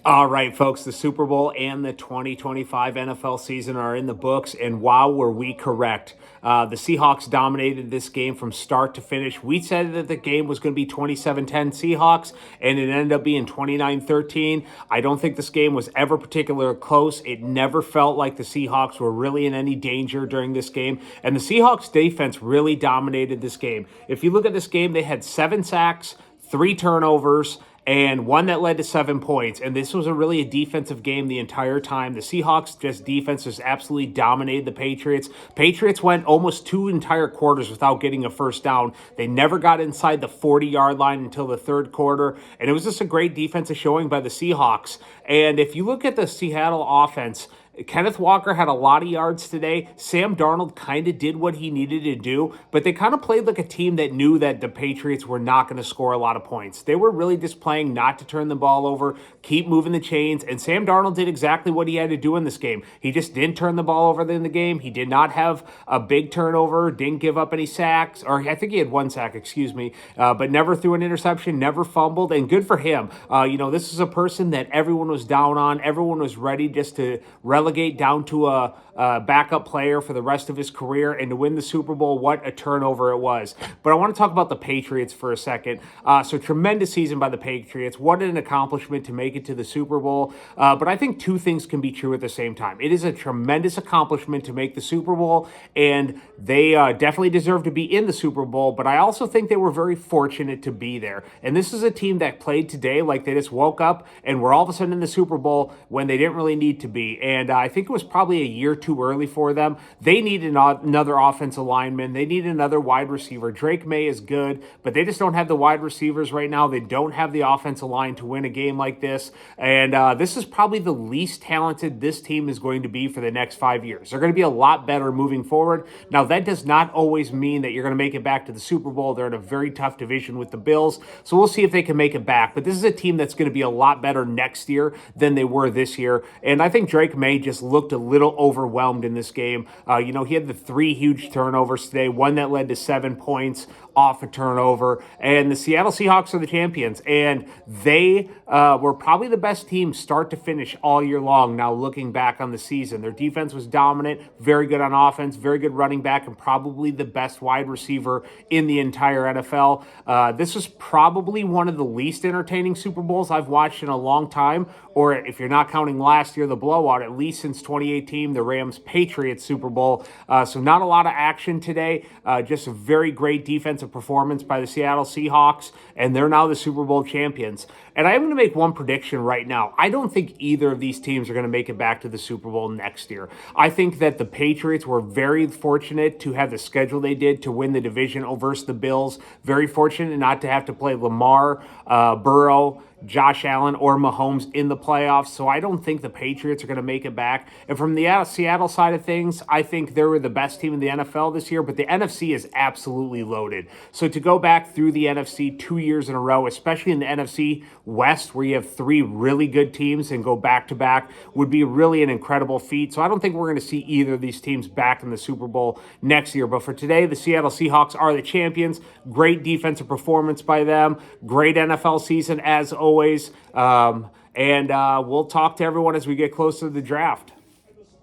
All right, folks, the Super Bowl and the 2025 NFL season are in the books, and wow, were we correct. The Seahawks dominated this game from start to finish. We said that the game was going to be 27-10 Seahawks, and it ended up being 29-13. I don't think this game was ever particularly close. It never felt like the Seahawks were really in any danger during this game, and the Seahawks defense really dominated this game. If you look at this game, they had 7 sacks, 3 turnovers, and one that led to 7 points. And this was really a defensive game the entire time. The Seahawks just defense just absolutely dominated the Patriots. Patriots went almost 2 entire quarters without getting a first down. They never got inside the 40-yard line until the third quarter. And it was just a great defensive showing by the Seahawks. And if you look at the Seattle offense, Kenneth Walker had a lot of yards today. Sam Darnold kind of did what he needed to do, but they kind of played like a team that knew that the Patriots were not going to score a lot of points. They were really just playing not to turn the ball over, keep moving the chains, and Sam Darnold did exactly what he had to do in this game. He just didn't turn the ball over in the game. He did not have a big turnover, didn't give up any sacks, or I think he had 1 sack, but never threw an interception, never fumbled, and good for him. This is a person that everyone was down on. Everyone was ready just to relegate down to a backup player for the rest of his career, and to win the Super Bowl, what a turnover it was. But I want to talk about the Patriots for a second. So tremendous season by the Patriots. What an accomplishment to make it to the Super Bowl. But I think 2 things can be true at the same time. It is a tremendous accomplishment to make the Super Bowl, and they definitely deserve to be in the Super Bowl, but I also think they were very fortunate to be there. And this is a team that played today like they just woke up and were all of a sudden in the Super Bowl when they didn't really need to be. And I think it was probably a year too early for them. They need another offensive lineman. They need another wide receiver. Drake May is good, but they just don't have the wide receivers right now. They don't have the offensive line to win a game like this. And this is probably the least talented this team is going to be for the next 5 years. They're going to be a lot better moving forward. Now, that does not always mean that you're going to make it back to the Super Bowl. They're in a very tough division with the Bills, so we'll see if they can make it back. But this is a team that's going to be a lot better next year than they were this year. And I think Drake May just looked a little overwhelmed in this game. He had the 3 huge turnovers today, one that led to 7 points off a turnover, and the Seattle Seahawks are the champions, and they were probably the best team start to finish all year long. Now, looking back on the season, their defense was dominant, very good on offense, very good running back, and probably the best wide receiver in the entire NFL. This was probably one of the least entertaining Super Bowls I've watched in a long time, or if you're not counting last year, the blowout, at least since 2018, the Rams-Patriots Super Bowl. So not a lot of action today, just a very great defensive performance by the Seattle Seahawks, and they're now the Super Bowl champions. And I'm going to make one prediction right now. I don't think either of these teams are going to make it back to the Super Bowl next year. I think that the Patriots were very fortunate to have the schedule they did to win the division versus the Bills. Very fortunate not to have to play Lamar, Burrow, Josh Allen, or Mahomes in the playoffs. So I don't think the Patriots are going to make it back. And from the Seattle side of things, I think they were the best team in the NFL this year, but the NFC is absolutely loaded. So to go back through the NFC 2 years in a row, especially in the NFC West, where you have 3 really good teams and go back-to-back, would be really an incredible feat. So I don't think we're going to see either of these teams back in the Super Bowl next year. But for today, the Seattle Seahawks are the champions. Great defensive performance by them. Great NFL season as always. And we'll talk to everyone as we get closer to the draft.